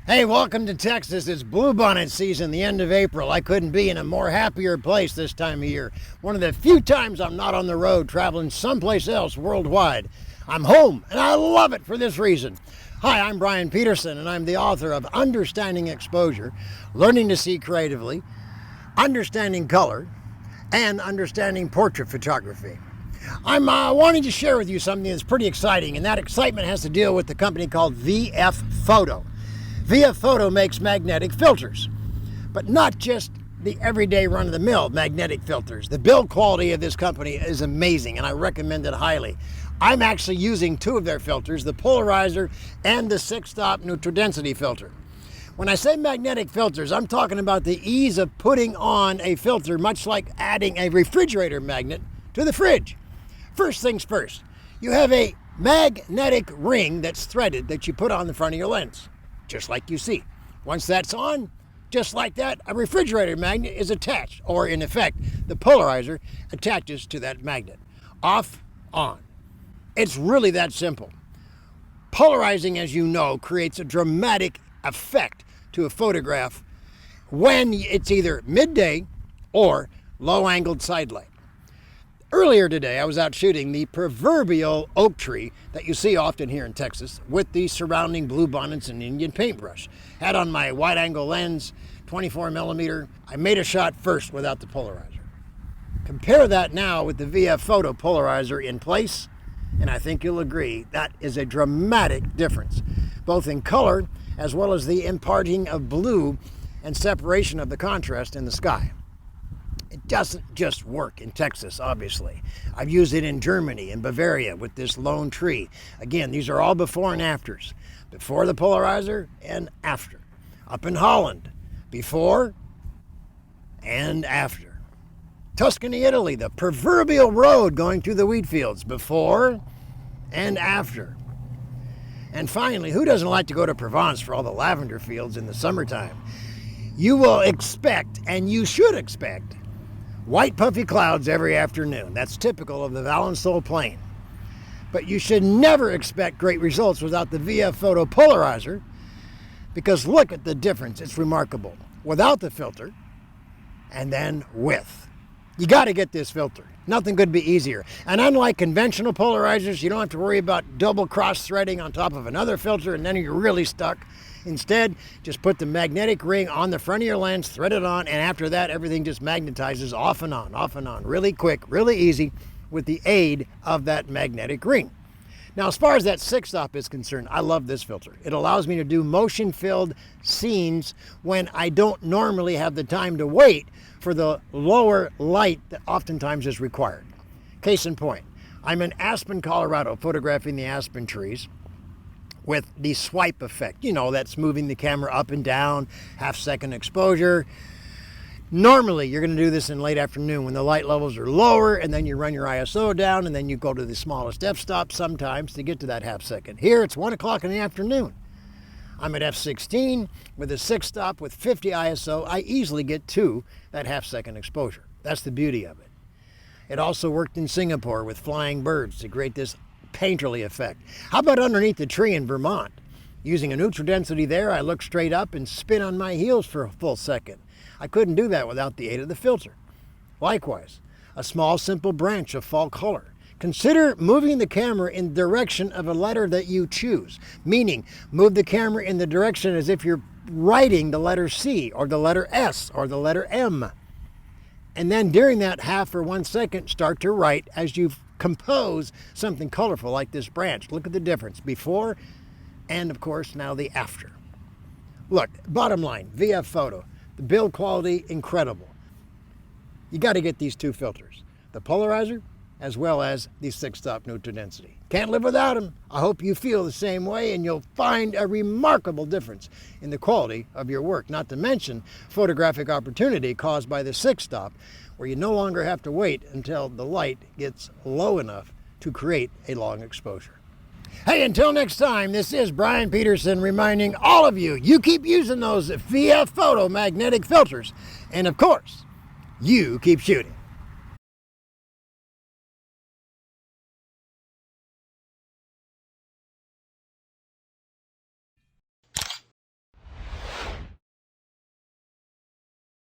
Hey, welcome to Texas. It's bluebonnet season, the end of April. I couldn't be in a more happier place this time of year. One of the few times I'm not on the road traveling someplace else worldwide. I'm home, and I love it for this reason. Hi, I'm Bryan Peterson, and I'm the author of Understanding Exposure, Learning to See Creatively, Understanding Color, and Understanding Portrait Photography. I'm wanting to share with you something that's pretty exciting, and that excitement has to deal with the company called Vffoto. Vffoto makes magnetic filters, but not just the everyday run-of-the-mill magnetic filters. The build quality of this company is amazing, and I recommend it highly. I'm actually using two of their filters, the polarizer and the 6-stop neutral density filter. When I say magnetic filters, I'm talking about the ease of putting on a filter, much like adding a refrigerator magnet to the fridge. First things first, you have a magnetic ring that's threaded that you put on the front of your lens, just like you see. Once that's on, just like that, a refrigerator magnet is attached, or in effect, the polarizer attaches to that magnet. Off, on. It's really that simple. Polarizing, as you know, creates a dramatic effect to a photograph when it's either midday or low-angled side light. Earlier today, I was out shooting the proverbial oak tree that you see often here in Texas with the surrounding bluebonnets and Indian paintbrush. Had on my wide-angle lens, 24mm. I made a shot first without the polarizer. Compare that now with the Vffoto polarizer in place, and I think you'll agree that is a dramatic difference, both in color as well as the imparting of blue and separation of the contrast in the sky. It doesn't just work in Texas, obviously. I've used it in Germany and Bavaria with this lone tree. Again, these are all before and afters. Before the polarizer and after. Up in Holland, before and after. Tuscany, Italy, the proverbial road going through the wheat fields, before and after. And finally, who doesn't like to go to Provence for all the lavender fields in the summertime? You will expect, and you should expect, white puffy clouds every afternoon. That's typical of the Valençol Plain. But you should never expect great results without the Vffoto polarizer, because look at the difference. It's remarkable. Without the filter, and then with. You got to get this filter. Nothing could be easier. And unlike conventional polarizers, you don't have to worry about double cross-threading on top of another filter, and then you're really stuck. Instead, just put the magnetic ring on the front of your lens, thread it on, and after that, everything just magnetizes off and on, really quick, really easy, with the aid of that magnetic ring. Now, as far as that 6-stop is concerned, I love this filter. It allows me to do motion-filled scenes when I don't normally have the time to wait for the lower light that oftentimes is required. Case in point, I'm in Aspen, Colorado, photographing the aspen trees with the swipe effect. You know, that's moving the camera up and down, half-second exposure. Normally, you're going to do this in late afternoon when the light levels are lower, and then you run your ISO down, and then you go to the smallest f-stop sometimes to get to that half-second. Here, it's 1 o'clock in the afternoon. I'm at f16 with a 6-stop with 50 ISO. I easily get to that half-second exposure. That's the beauty of it. It also worked in Singapore with flying birds to create this painterly effect. How about underneath the tree in Vermont? Using a neutral density there, I look straight up and spin on my heels for a full second. I couldn't do that without the aid of the filter. Likewise, a small simple branch of fall color. Consider moving the camera in the direction of a letter that you choose, meaning move the camera in the direction as if you're writing the letter C or the letter S or the letter M. And then during that half or 1 second, start to write as you compose something colorful like this branch. Look at the difference before and, of course, now the after. Look, bottom line, Vffoto. The build quality, incredible. You got to get these two filters, the polarizer as well as the 6-stop neutral density. Can't live without them. I hope you feel the same way, and you'll find a remarkable difference in the quality of your work, not to mention photographic opportunity caused by the 6-stop, where you no longer have to wait until the light gets low enough to create a long exposure. Hey, until next time, this is Bryan Peterson reminding all of you, you keep using those Vffoto magnetic filters. And of course, you keep shooting.